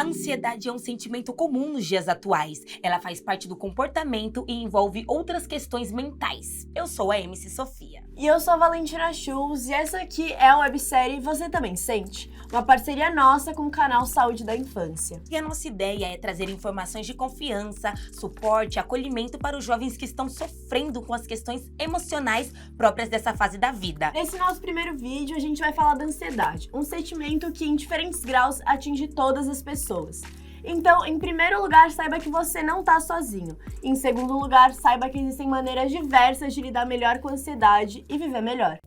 A ansiedade é um sentimento comum nos dias atuais. Ela faz parte do comportamento e envolve outras questões mentais. Eu sou a MC Sofia. E eu sou a Valentina Schulz e essa aqui é a websérie Você Também Sente? Uma parceria nossa com o canal Saúde da Infância. E a nossa ideia é trazer informações de confiança, suporte e acolhimento para os jovens que estão sofrendo com as questões emocionais próprias dessa fase da vida. Nesse nosso primeiro vídeo, a gente vai falar da ansiedade, um sentimento que em diferentes graus atinge todas as pessoas. Então, em primeiro lugar, saiba que você não tá sozinho. Em segundo lugar, saiba que existem maneiras diversas de lidar melhor com a ansiedade e viver melhor.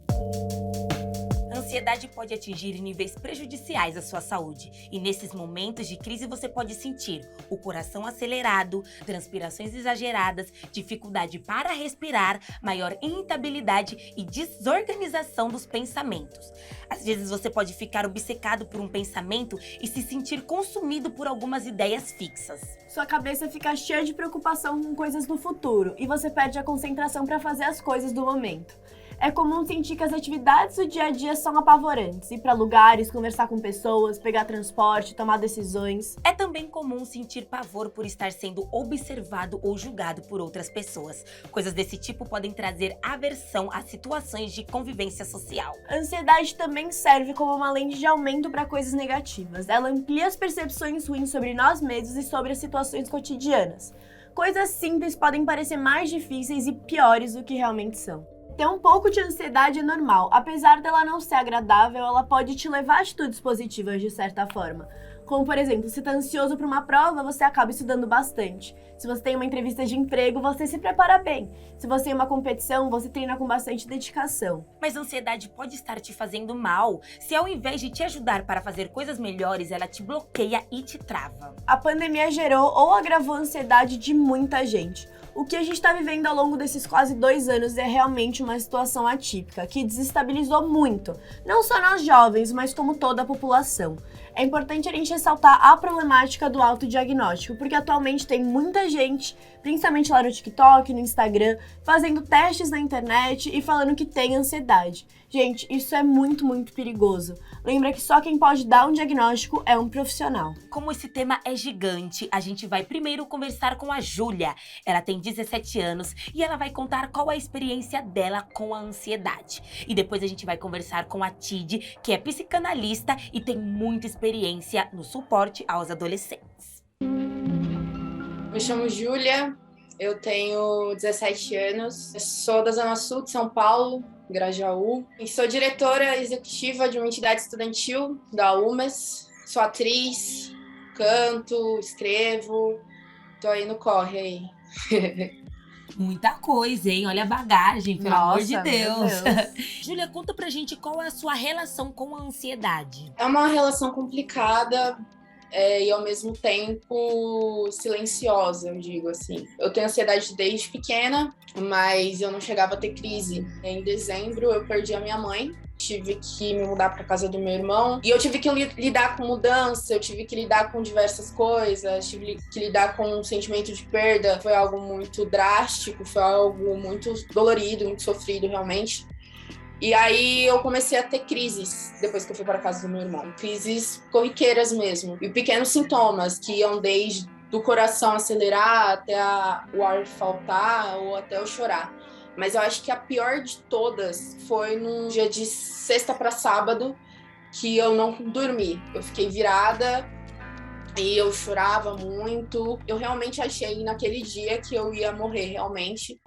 A ansiedade pode atingir níveis prejudiciais à sua saúde. E nesses momentos de crise você pode sentir o coração acelerado, transpirações exageradas, dificuldade para respirar, maior irritabilidade e desorganização dos pensamentos. Às vezes você pode ficar obcecado por um pensamento e se sentir consumido por algumas ideias fixas. Sua cabeça fica cheia de preocupação com coisas do futuro e você perde a concentração para fazer as coisas do momento. É comum sentir que as atividades do dia a dia são apavorantes, ir para lugares, conversar com pessoas, pegar transporte, tomar decisões. É também comum sentir pavor por estar sendo observado ou julgado por outras pessoas. Coisas desse tipo podem trazer aversão a situações de convivência social. A ansiedade também serve como uma lente de aumento para coisas negativas. Ela amplia as percepções ruins sobre nós mesmos e sobre as situações cotidianas. Coisas simples podem parecer mais difíceis e piores do que realmente são. Ter um pouco de ansiedade é normal. Apesar dela não ser agradável, ela pode te levar a atitudes positivas de certa forma. Como, por exemplo, se está ansioso para uma prova, você acaba estudando bastante. Se você tem uma entrevista de emprego, você se prepara bem. Se você tem uma competição, você treina com bastante dedicação. Mas a ansiedade pode estar te fazendo mal se ao invés de te ajudar para fazer coisas melhores, ela te bloqueia e te trava. A pandemia gerou ou agravou a ansiedade de muita gente. O que a gente está vivendo ao longo desses quase 2 anos é realmente uma situação atípica, que desestabilizou muito, não só nós jovens, mas como toda a população. É importante a gente ressaltar a problemática do autodiagnóstico, porque atualmente tem muita gente, principalmente lá no TikTok, no Instagram, fazendo testes na internet e falando que tem ansiedade. Gente, isso é muito, muito perigoso. Lembra que só quem pode dar um diagnóstico é um profissional. Como esse tema é gigante, a gente vai primeiro conversar com a Júlia. Ela tem 17 anos e ela vai contar qual é a experiência dela com a ansiedade. E depois a gente vai conversar com a Tid, que é psicanalista e tem muita experiência no suporte aos adolescentes. Me chamo Júlia, eu tenho 17 anos, sou da Zona Sul de São Paulo, Grajaú, e sou diretora executiva de uma entidade estudantil da UMES, sou atriz, canto, escrevo, tô aí no corre aí. Muita coisa, hein? Olha a bagagem, pelo amor de Nossa, Deus. meu Deus. Júlia, conta pra gente qual é a sua relação com a ansiedade. É uma relação complicada e ao mesmo tempo silenciosa, eu digo assim. Eu tenho ansiedade desde pequena, mas eu não chegava a ter crise. Em dezembro eu perdi a minha mãe. Tive que me mudar para casa do meu irmão e eu tive que lidar com mudança, eu tive que lidar com diversas coisas, tive que lidar com um sentimento de perda. Foi algo muito drástico, foi algo muito dolorido, muito sofrido realmente. E aí eu comecei a ter crises depois que eu fui para casa do meu irmão, crises corriqueiras mesmo, e pequenos sintomas que iam desde do coração acelerar até o ar faltar ou até eu chorar. Mas eu acho que a pior de todas foi num dia de sexta para sábado que eu não dormi. Eu fiquei virada e eu chorava muito. Eu realmente achei naquele dia que eu ia morrer realmente.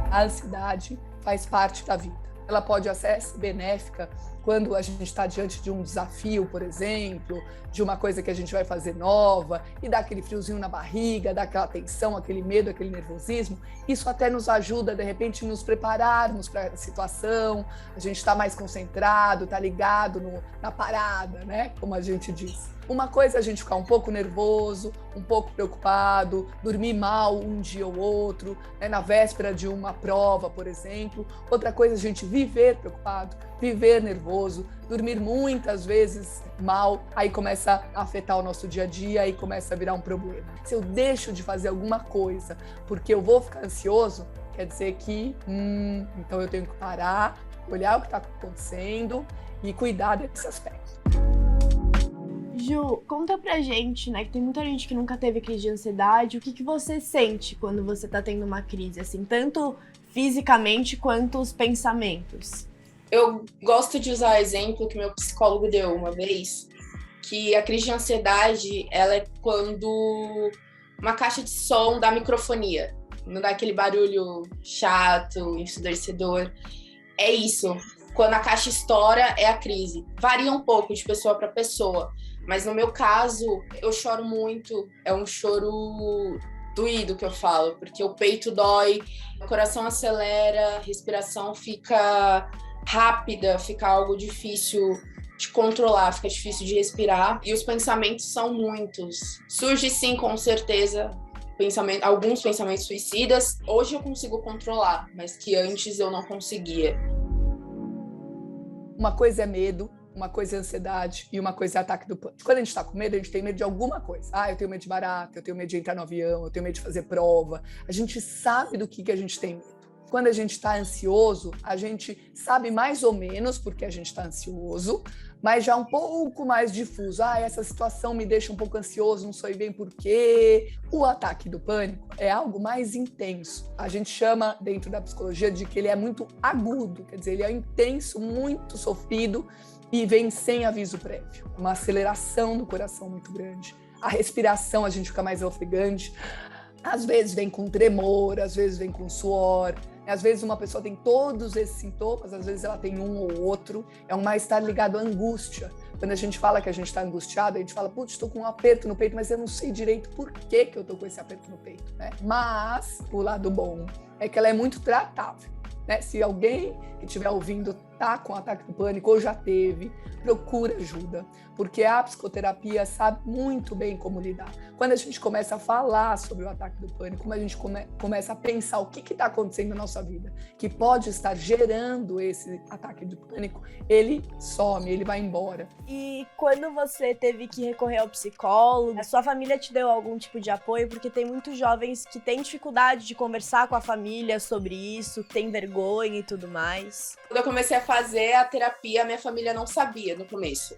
A ansiedade faz parte da vida. Ela pode ser benéfica quando a gente está diante de um desafio, por exemplo, de uma coisa que a gente vai fazer nova e dá aquele friozinho na barriga, dá aquela tensão, aquele medo, aquele nervosismo. Isso até nos ajuda, de repente, nos prepararmos para a situação, a gente está mais concentrado, está ligado na parada, né? Como a gente diz. Uma coisa é a gente ficar um pouco nervoso, um pouco preocupado, dormir mal um dia ou outro, né, na véspera de uma prova, por exemplo. Outra coisa é a gente viver preocupado, viver nervoso, dormir muitas vezes mal, aí começa a afetar o nosso dia a dia, aí começa a virar um problema. Se eu deixo de fazer alguma coisa porque eu vou ficar ansioso, quer dizer que, então eu tenho que parar, olhar o que está acontecendo e cuidar desse aspecto. Ju, conta pra gente, né, que tem muita gente que nunca teve crise de ansiedade. O que você sente quando você tá tendo uma crise, assim, tanto fisicamente quanto os pensamentos? Eu gosto de usar o exemplo que meu psicólogo deu uma vez, que a crise de ansiedade, ela é quando uma caixa de som dá microfonia, não dá aquele barulho chato, ensurdecedor. É isso. Quando a caixa estoura, é a crise. Varia um pouco de pessoa para pessoa, mas no meu caso, eu choro muito. É um choro doído que eu falo, porque o peito dói, o coração acelera, a respiração fica rápida, fica algo difícil de controlar, fica difícil de respirar. E os pensamentos são muitos. Surge sim, com certeza, alguns pensamentos suicidas. Hoje eu consigo controlar, mas que antes eu não conseguia. Uma coisa é medo, uma coisa é ansiedade e uma coisa é ataque do pânico. Quando a gente está com medo, a gente tem medo de alguma coisa. Eu tenho medo de barata, eu tenho medo de entrar no avião, eu tenho medo de fazer prova. A gente sabe do que a gente tem medo. Quando a gente está ansioso, a gente sabe mais ou menos porque a gente está ansioso, mas já um pouco mais difuso. Essa situação me deixa um pouco ansioso, não sei bem por quê. O ataque do pânico é algo mais intenso. A gente chama, dentro da psicologia, de que ele é muito agudo, quer dizer, ele é intenso, muito sofrido e vem sem aviso prévio. Uma aceleração do coração muito grande. A respiração, a gente fica mais ofegante. Às vezes vem com tremor, às vezes vem com suor. Às vezes uma pessoa tem todos esses sintomas, às vezes ela tem um ou outro. É um mal-estar ligado à angústia. Quando a gente fala que a gente está angustiado, a gente fala, putz, estou com um aperto no peito, mas eu não sei direito por que eu estou com esse aperto no peito, né? Mas o lado bom é que ela é muito tratável, né? Se alguém que estiver ouvindo tá com ataque do pânico ou já teve, procura ajuda, porque a psicoterapia sabe muito bem como lidar. Quando a gente começa a falar sobre o ataque do pânico, como a gente começa a pensar o que está acontecendo na nossa vida, que pode estar gerando esse ataque de pânico, ele some, ele vai embora. E quando você teve que recorrer ao psicólogo, a sua família te deu algum tipo de apoio? Porque tem muitos jovens que têm dificuldade de conversar com a família sobre isso, tem vergonha e tudo mais. Quando eu comecei a fazer a terapia, a minha família não sabia no começo.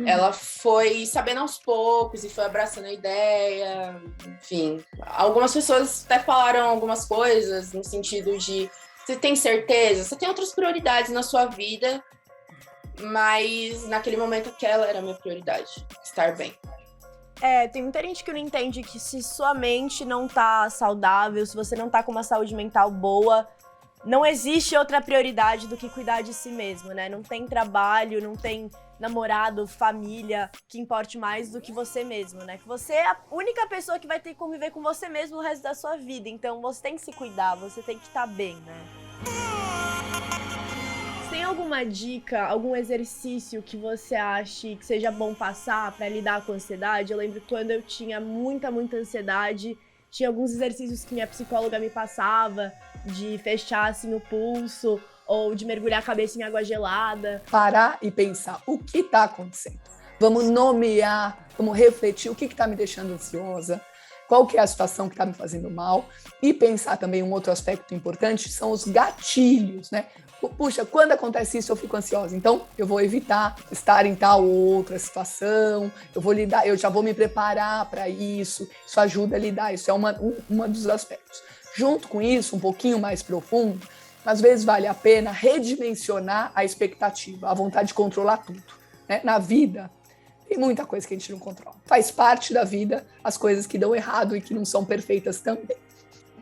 Ela foi sabendo aos poucos e foi abraçando a ideia, enfim. Algumas pessoas até falaram algumas coisas no sentido de você tem certeza? Você tem outras prioridades na sua vida, mas naquele momento aquela era a minha prioridade, estar bem. Tem muita gente que não entende que se sua mente não tá saudável, se você não tá com uma saúde mental boa, não existe outra prioridade do que cuidar de si mesmo, né? Não tem trabalho, não tem namorado, família que importe mais do que você mesmo, né? Que você é a única pessoa que vai ter que conviver com você mesmo o resto da sua vida. Então você tem que se cuidar, você tem que estar bem, né? Tem alguma dica, algum exercício que você ache que seja bom passar para lidar com a ansiedade? Eu lembro que quando eu tinha muita ansiedade, tinha alguns exercícios que minha psicóloga me passava, de fechar assim o pulso, ou de mergulhar a cabeça em água gelada. Parar e pensar o que está acontecendo. Vamos nomear, vamos refletir o que está me deixando ansiosa, qual que é a situação que está me fazendo mal, e pensar também um outro aspecto importante, são os gatilhos, né? Puxa, quando acontece isso eu fico ansiosa, então eu vou evitar estar em tal ou outra situação, eu já vou me preparar para isso ajuda a lidar, isso é uma dos aspectos. Junto com isso, um pouquinho mais profundo, às vezes vale a pena redimensionar a expectativa, a vontade de controlar tudo, né? Na vida, tem muita coisa que a gente não controla. Faz parte da vida as coisas que dão errado e que não são perfeitas também.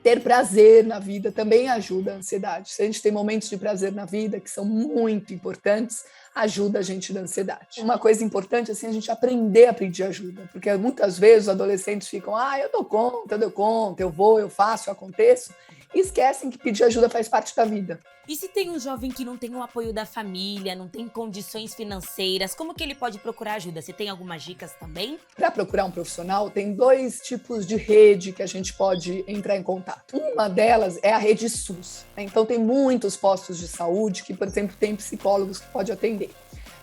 Ter prazer na vida também ajuda a ansiedade. Se a gente tem momentos de prazer na vida que são muito importantes, ajuda a gente na ansiedade. Uma coisa importante, assim, a gente aprender a pedir ajuda, porque muitas vezes os adolescentes ficam, eu dou conta, eu vou, eu faço, eu aconteço, e esquecem que pedir ajuda faz parte da vida. E se tem um jovem que não tem o apoio da família, não tem condições financeiras, como que ele pode procurar ajuda? Você tem algumas dicas também? Para procurar um profissional, tem 2 tipos de rede que a gente pode entrar em contato. Uma delas é a rede SUS. Então tem muitos postos de saúde que, por exemplo, tem psicólogos que podem atender.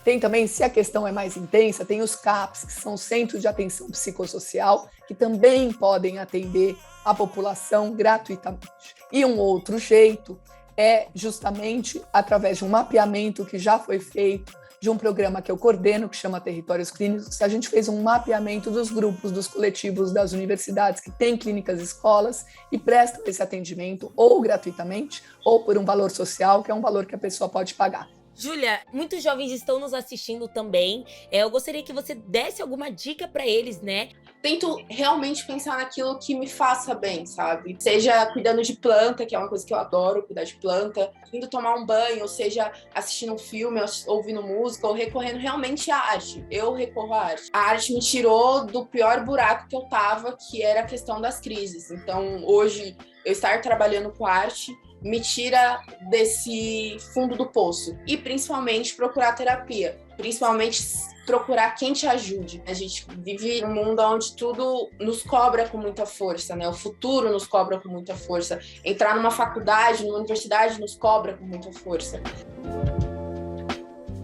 Tem também, se a questão é mais intensa, tem os CAPs, que são Centros de Atenção Psicossocial, que também podem atender a população gratuitamente. E um outro jeito é justamente através de um mapeamento que já foi feito, de um programa que eu coordeno, que chama Territórios Clínicos. A gente fez um mapeamento dos grupos, dos coletivos das universidades que têm clínicas e escolas e prestam esse atendimento ou gratuitamente ou por um valor social, que é um valor que a pessoa pode pagar. Júlia, muitos jovens estão nos assistindo também. Eu gostaria que você desse alguma dica para eles, né? Tento realmente pensar naquilo que me faça bem, sabe? Seja cuidando de planta, que é uma coisa que eu adoro, cuidar de planta, indo tomar um banho, ou seja, assistindo um filme, ouvindo música, ou recorrendo realmente à arte. Eu recorro à arte. A arte me tirou do pior buraco que eu tava, que era a questão das crises. Então, hoje, eu estar trabalhando com arte me tira desse fundo do poço. E principalmente procurar terapia. Principalmente procurar quem te ajude. A gente vive num mundo onde tudo nos cobra com muita força, né? O futuro nos cobra com muita força. Entrar numa faculdade, numa universidade nos cobra com muita força.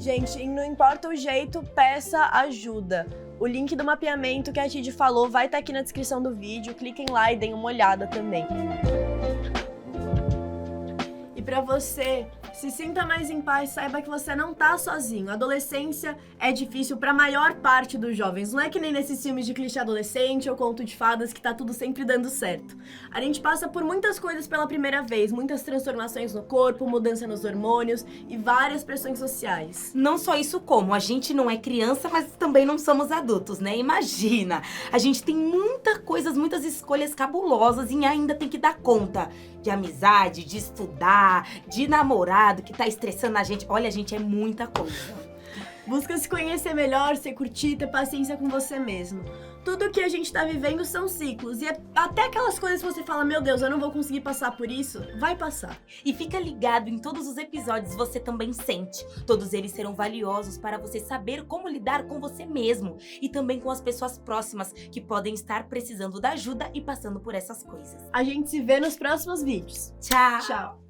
Gente, não importa o jeito, peça ajuda. O link do mapeamento que a Tid falou vai estar aqui na descrição do vídeo. Cliquem lá e deem uma olhada também. E pra você, se sinta mais em paz, saiba que você não tá sozinho. A adolescência é difícil pra maior parte dos jovens. Não é que nem nesses filmes de clichê adolescente ou conto de fadas que tá tudo sempre dando certo. A gente passa por muitas coisas pela primeira vez, muitas transformações no corpo, mudança nos hormônios e várias pressões sociais. Não só isso, como a gente não é criança, mas também não somos adultos, né? Imagina, a gente tem muitas escolhas cabulosas e ainda tem que dar conta de amizade, de estudar, de namorado que tá estressando a gente. Olha, gente, é muita coisa. Busca se conhecer melhor, se curtir, ter paciência com você mesmo. Tudo que a gente tá vivendo são ciclos. E até aquelas coisas que você fala, meu Deus, eu não vou conseguir passar por isso, vai passar. E fica ligado, em todos os episódios você também sente. Todos eles serão valiosos para você saber como lidar com você mesmo. E também com as pessoas próximas que podem estar precisando da ajuda e passando por essas coisas. A gente se vê nos próximos vídeos. Tchau! Tchau!